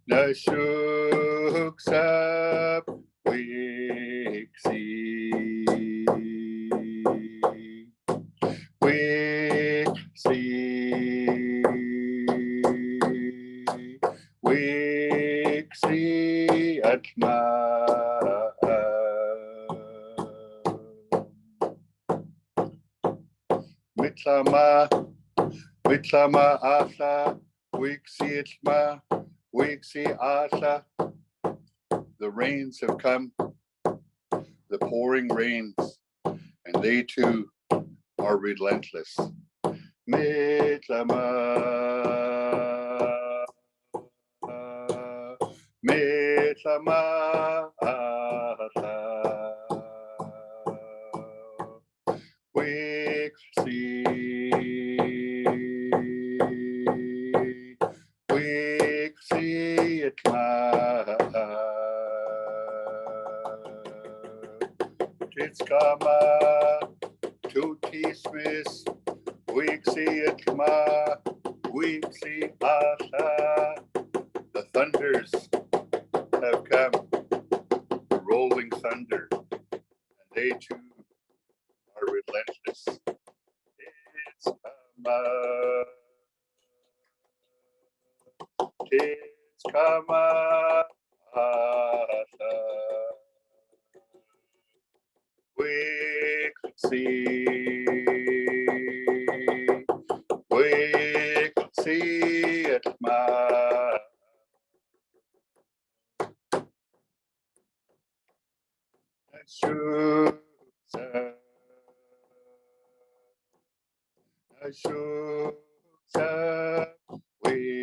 Nashooks up Wixie. Wixie. Midsummer, midsummer asa, wiksi itma, wiksi asa. The rains have come, the pouring rains, and they too are relentless. Midsummer, midsummer asa. Wiksi itma. Titskama, tutismis, wiksi itma, wiksi asa. The thunders have come, the rolling thunder, and they too are relentless. It's kama, wiksi itma. Ashuksa wiksi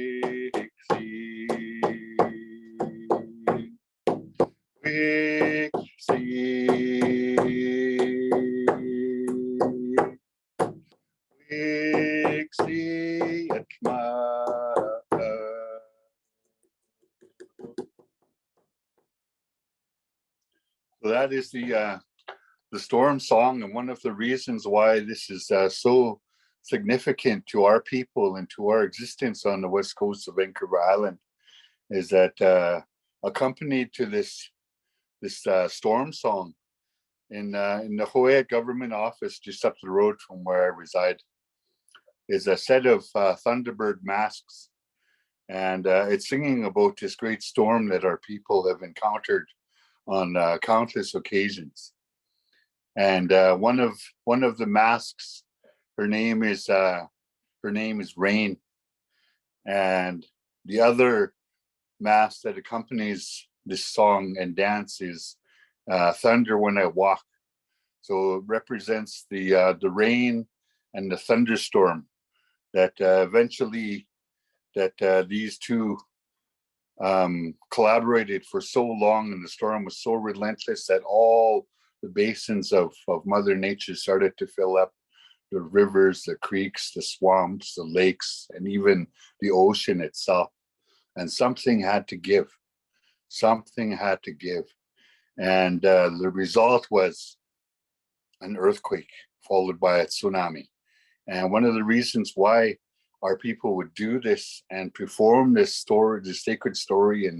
itma. So that is the storm song, and one of the reasons why this is so significant to our people and to our existence on the west coast of Vancouver Island is that accompanied to this storm song in the Hoya government office just up the road from where I reside is a set of Thunderbird Masks, and it's singing about this great storm that our people have encountered on countless occasions. And one of the masks, her name is Rena, and the other mask that accompanies this song and dance is Thunder When I Walk. So it represents the rain and the thunderstorm that eventually these two collaborated for so long, and the storm was so relentless that all the basins of Mother Nature started to fill up. The rivers, the creeks, the swamps, the lakes, and even the ocean itself. And something had to give. Something had to give. And the result was an earthquake followed by a tsunami. And one of the reasons why our people would do this and perform this story, the sacred story,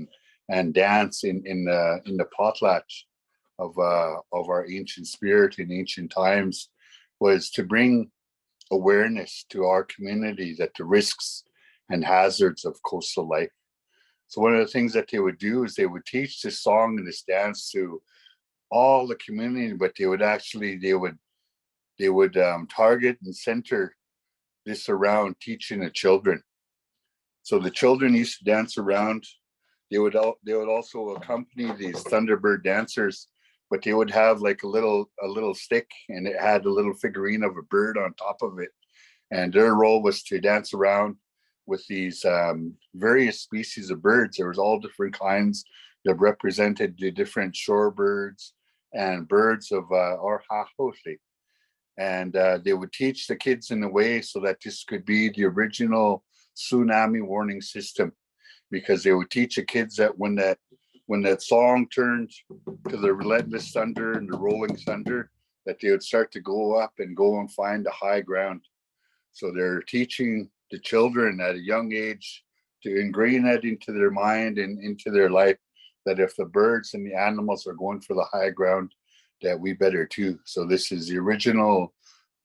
and dance in the potlatch of our ancient spirit in ancient times was to bring awareness to our community that the risks and hazards of coastal life. So one of the things that they would do is they would teach this song and this dance to all the community, but they would target and center this around teaching the children. So the children used to dance around. They would also accompany these Thunderbird dancers, but they would have like a little stick, and it had a little figurine of a bird on top of it. And their role was to dance around with these various species of birds. There was all different kinds that represented the different shorebirds and birds of our Hahoshi. And they would teach the kids in a way so that this could be the original tsunami warning system, because they would teach the kids that when that song turned to the relentless thunder and the rolling thunder, that they would start to go up and go and find the high ground. So they're teaching the children at a young age to ingrain that into their mind and into their life, that if the birds and the animals are going for the high ground, that we better too. So this is the original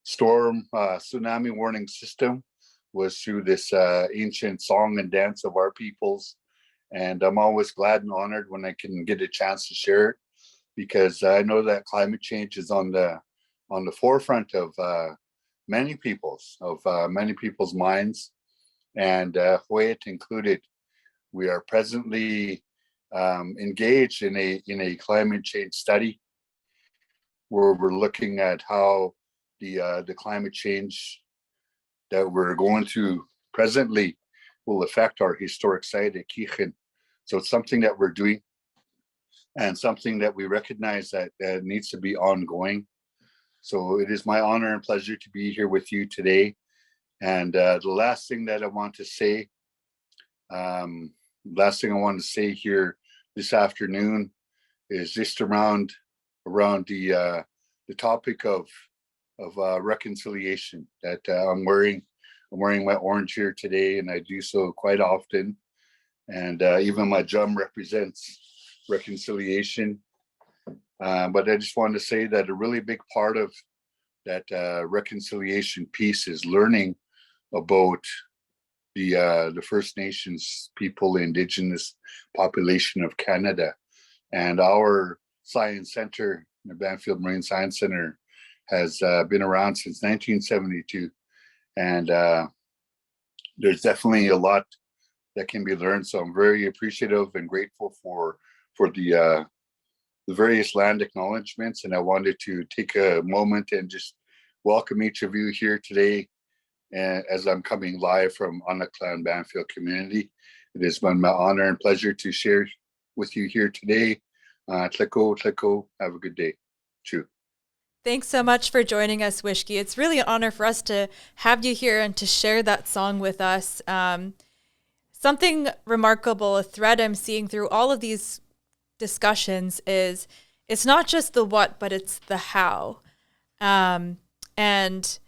storm tsunami warning system, was through this ancient song and dance of our peoples. And I'm always glad and honored when I can get a chance to share it, because I know that climate change is on the forefront of many people's minds, and Hoyt included. We are presently engaged in a climate change study where we're looking at how the climate change that we're going through presently will affect our historic site at Keegan. So it's something that we're doing and something that we recognize that needs to be ongoing. So it is my honor and pleasure to be here with you today. And the last thing I want to say here this afternoon is just around the topic of reconciliation. That I'm wearing my orange here today, and I do so quite often. And even my drum represents reconciliation. But I just wanted to say that a really big part of that reconciliation piece is learning about the First Nations people, the Indigenous population of Canada. And our Science Center, the Banfield Marine Science Center, has been around since 1972. And there's definitely a lot that can be learned. So I'm very appreciative and grateful for the various land acknowledgements. And I wanted to take a moment and just welcome each of you here today. And as I'm coming live from Untitled Banfield community, it has been my honor and pleasure to share with you here today. Tliko, have a good day. Chew. Thanks so much for joining us, Wishki. It's really an honor for us to have you here and to share that song with us. Something remarkable, a thread I'm seeing through all of these discussions is it's not just the what, but it's the how. And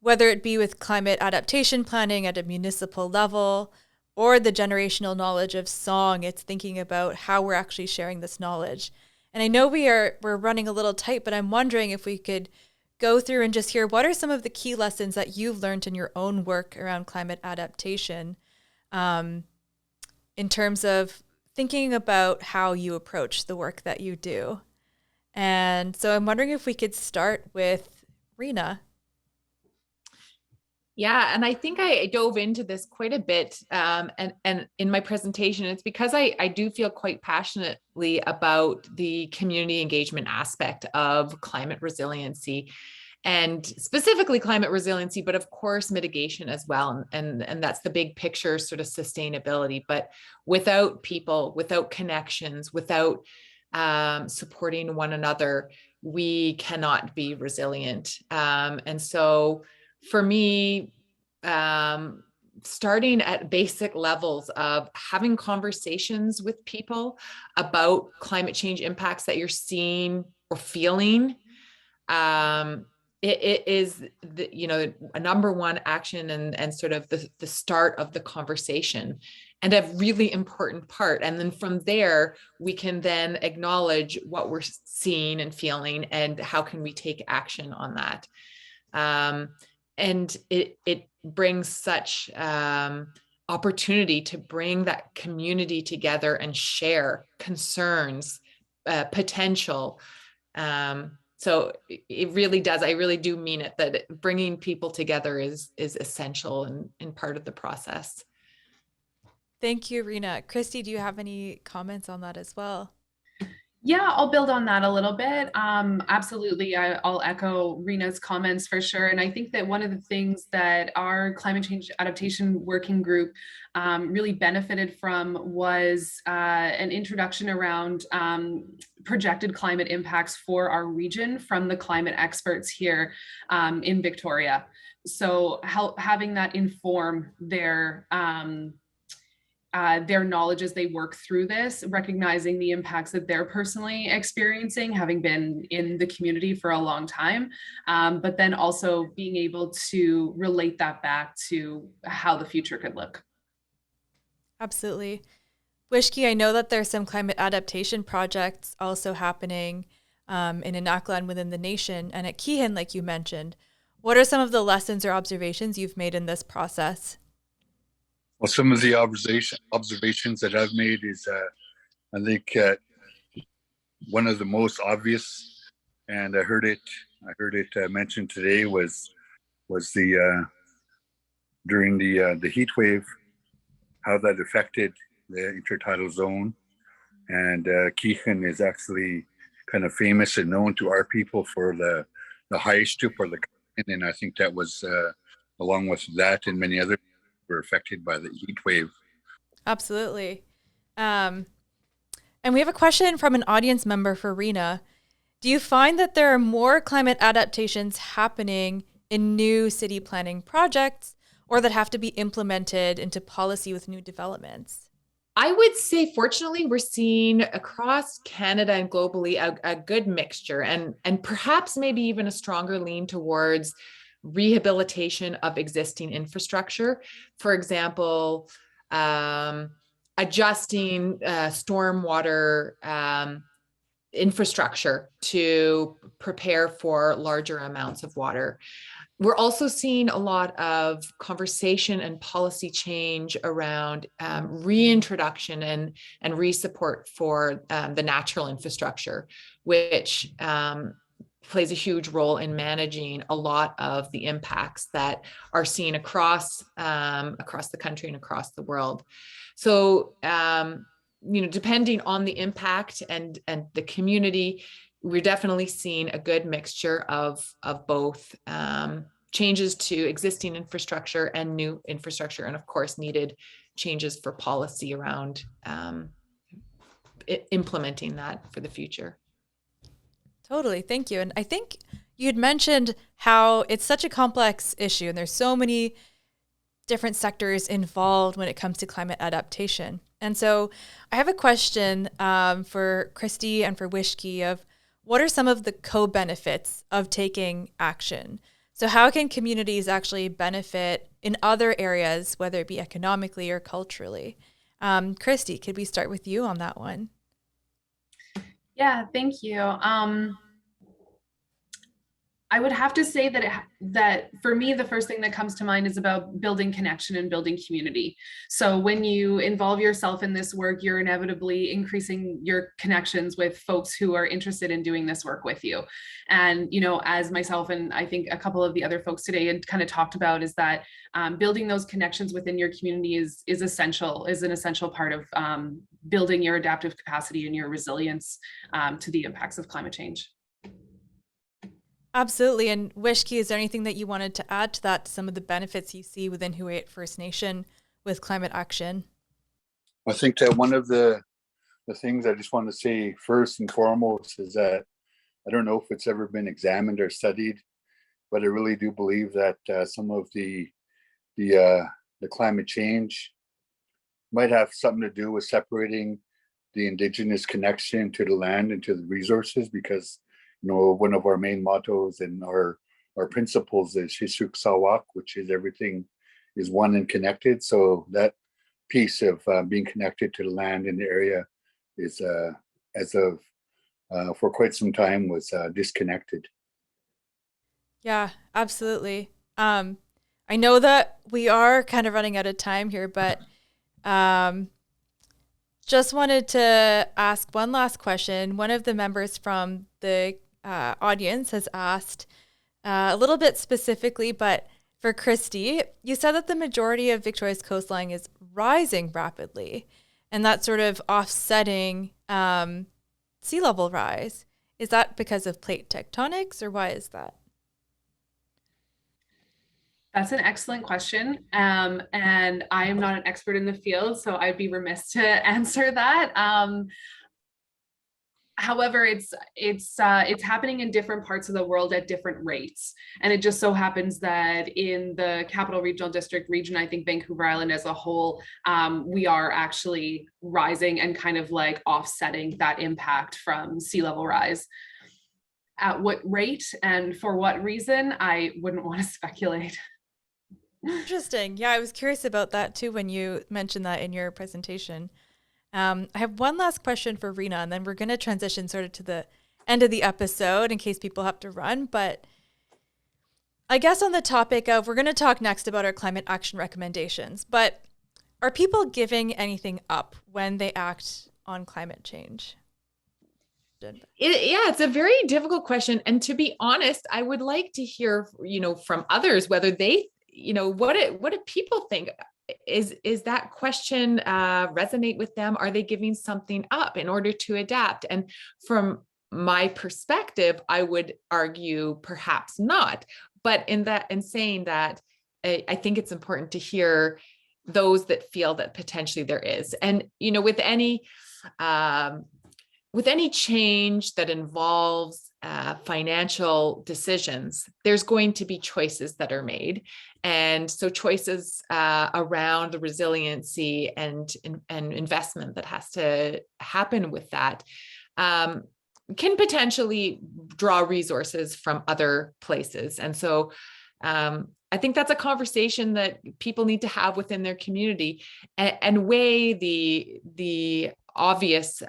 whether it be with climate adaptation planning at a municipal level or the generational knowledge of song, it's thinking about how we're actually sharing this knowledge. And I know we're running a little tight, but I'm wondering if we could go through and just hear what are some of the key lessons that you've learned in your own work around climate adaptation, in terms of thinking about how you approach the work that you do. And so I'm wondering if we could start with Rena. Yeah, and I think I dove into this quite a bit, and in my presentation, it's because I do feel quite passionately about the community engagement aspect of climate resiliency, and specifically climate resiliency, but of course mitigation as well, and that's the big picture sort of sustainability. But without people, without connections, without supporting one another, we cannot be resilient. And so for me, starting at basic levels of having conversations with people about climate change impacts that you're seeing or feeling, it is a number one action and sort of the start of the conversation, and a really important part. And then from there, we can then acknowledge what we're seeing and feeling and how can we take action on that. And it brings such opportunity to bring that community together and share concerns, potential. So it really does. I really do mean it, that bringing people together is essential and part of the process. Thank you, Rena. Christy, do you have any comments on that as well? Yeah, I'll build on that a little bit. Absolutely, I'll echo Rena's comments for sure. And I think that one of the things that our climate change adaptation working group really benefited from was an introduction around projected climate impacts for our region from the climate experts here in Victoria. So having that inform their knowledge as they work through this, recognizing the impacts that they're personally experiencing, having been in the community for a long time, but then also being able to relate that back to how the future could look. Absolutely. Wishki, I know that there's some climate adaptation projects also happening in Inaklan within the nation and at Keehan, like you mentioned. What are some of the lessons or observations you've made in this process? Well, some of the observations that I've made is, I think one of the most obvious, and I heard it mentioned today, was was the during the heat wave, how that affected the intertidal zone. And Keegan is actually kind of famous and known to our people for the high stoop or the, and I think that was along with that and many others were affected by the heat wave. Absolutely. And we have a question from an audience member for Rena. Do you find that there are more climate adaptations happening in new city planning projects or that have to be implemented into policy with new developments? I would say, fortunately, we're seeing across Canada and globally a good mixture, and perhaps maybe even a stronger lean towards rehabilitation of existing infrastructure. For example, adjusting stormwater infrastructure to prepare for larger amounts of water. We're also seeing a lot of conversation and policy change around reintroduction and re-support for the natural infrastructure, which plays a huge role in managing a lot of the impacts that are seen across the country and across the world. So, depending on the impact and the community, we're definitely seeing a good mixture of both changes to existing infrastructure and new infrastructure, and of course needed changes for policy around implementing that for the future. Totally. Thank you. And I think you had mentioned how it's such a complex issue and there's so many different sectors involved when it comes to climate adaptation. And so I have a question for Christy and for Wishki of what are some of the co-benefits of taking action? So how can communities actually benefit in other areas, whether it be economically or culturally? Christy, could we start with you on that one? Yeah, thank you. I would have to say that for me, the first thing that comes to mind is about building connection and building community. So when you involve yourself in this work, you're inevitably increasing your connections with folks who are interested in doing this work with you. And, as myself and I think a couple of the other folks today had kind of talked about, is that building those connections within your community is an essential part of building your adaptive capacity and your resilience to the impacts of climate change. Absolutely. And Wishki, is there anything that you wanted to add to that, some of the benefits you see within Huu-ay-aht First Nation with climate action? I think that one of the things I just want to say first and foremost is that I don't know if it's ever been examined or studied, but I really do believe that some of the climate change might have something to do with separating the Indigenous connection to the land and to the resources, because one of our main mottos and our principles is Hisuk Sawak, which is everything is one and connected. So that piece of being connected to the land in the area is, for quite some time, was disconnected. Yeah, absolutely. I know that we are kind of running out of time here, but just wanted to ask one last question. One of the members from the audience has asked a little bit specifically, but for Christy, you said that the majority of Victoria's coastline is rising rapidly, and that's sort of offsetting sea level rise. Is that because of plate tectonics, or why is that? That's an excellent question. And I am not an expert in the field, so I'd be remiss to answer that. However, it's happening in different parts of the world at different rates. And it just so happens that in the Capital Regional District region, I think Vancouver Island as a whole, we are actually rising and kind of like offsetting that impact from sea level rise. At what rate and for what reason, I wouldn't want to speculate. Interesting. Yeah, I was curious about that too when you mentioned that in your presentation. I have one last question for Rena, and then we're going to transition sort of to the end of the episode in case people have to run. But I guess on the topic of, we're going to talk next about our climate action recommendations, but are people giving anything up when they act on climate change? question. It's a very difficult question. And to be honest, I would like to hear, from others, whether they, what do people think? Is that question resonate with them? Are they giving something up in order to adapt? And from my perspective, I would argue perhaps not. But in saying that, I think it's important to hear those that feel that potentially there is. And, with any change that involves financial decisions, there's going to be choices that are made. And so choices around the resiliency and investment that has to happen with that can potentially draw resources from other places. And so I think that's a conversation that people need to have within their community and weigh the obvious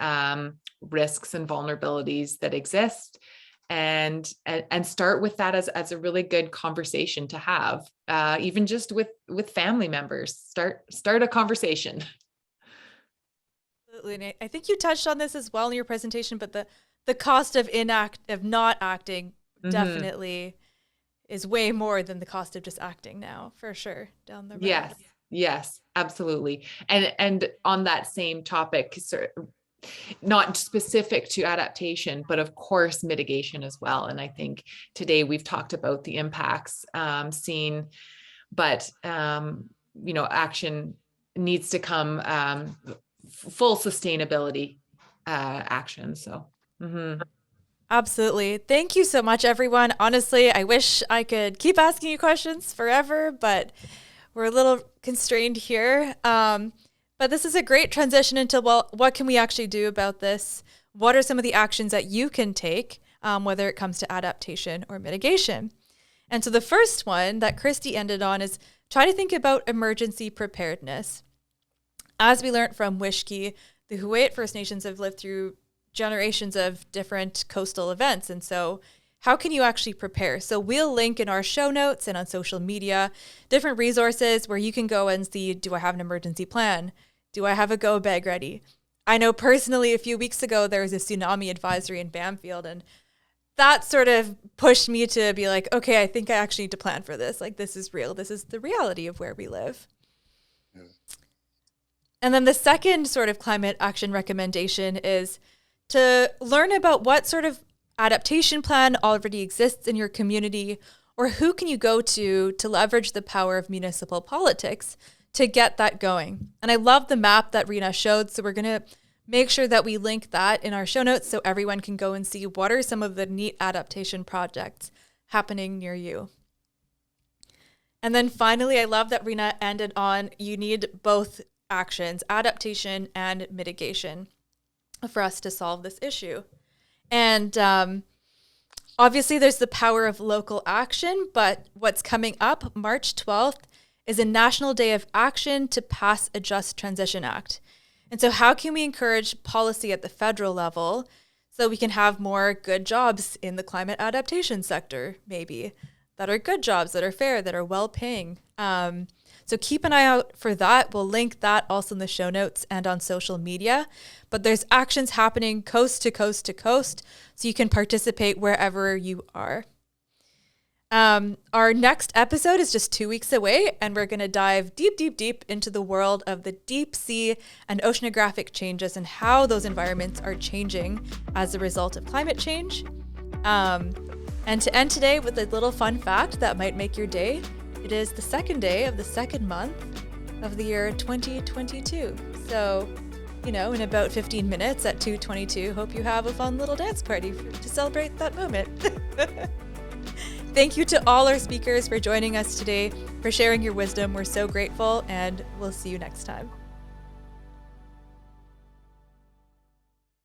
risks and vulnerabilities that exist, and start with that as a really good conversation to have, even just with family members. Start a conversation. Absolutely. And I think you touched on this as well in your presentation, but the cost of not acting definitely is way more than the cost of just acting now, for sure, down the road. Yes, absolutely. And on that same topic, not specific to adaptation, but of course, mitigation as well. And I think today we've talked about the impacts seen, but, action needs to come, full sustainability action. So, Absolutely. Thank you so much, everyone. Honestly, I wish I could keep asking you questions forever, but we're a little constrained here. But this is a great transition into, well, what can we actually do about this? What are some of the actions that you can take, whether it comes to adaptation or mitigation? And so the first one that Christy ended on is try to think about emergency preparedness. As we learned from Wishkey, the Huu-ay-aht First Nations have lived through generations of different coastal events. And so how can you actually prepare? So we'll link in our show notes and on social media different resources where you can go and see, do I have an emergency plan? Do I have a go bag ready? I know personally a few weeks ago there was a tsunami advisory in Bamfield, and that sort of pushed me to be like, okay, I think I actually need to plan for this. Like, this is real. This is the reality of where we live. Yeah. And then the second sort of climate action recommendation is to learn about what sort of adaptation plan already exists in your community, or who can you go to leverage the power of municipal politics to get that going. And I love the map that Rena showed, so we're going to make sure that we link that in our show notes so everyone can go and see what are some of the neat adaptation projects happening near you. And then finally, I love that Rena ended on, you need both actions, adaptation and mitigation, for us to solve this issue. And obviously there's the power of local action, but what's coming up March 12th is a National Day of Action to pass a Just Transition Act. And so how can we encourage policy at the federal level so we can have more good jobs in the climate adaptation sector, maybe, that are good jobs, that are fair, that are well-paying? So keep an eye out for that. We'll link that also in the show notes and on social media. But there's actions happening coast to coast to coast, so you can participate wherever you are. Our next episode is just 2 weeks away, and we're going to dive deep, deep, deep into the world of the deep sea and oceanographic changes and how those environments are changing as a result of climate change. And to end today with a little fun fact that might make your day, it is the second day of the second month of the year 2022. So, in about 15 minutes at 2:22, hope you have a fun little dance party to celebrate that moment. Thank you to all our speakers for joining us today, for sharing your wisdom. We're so grateful, and we'll see you next time.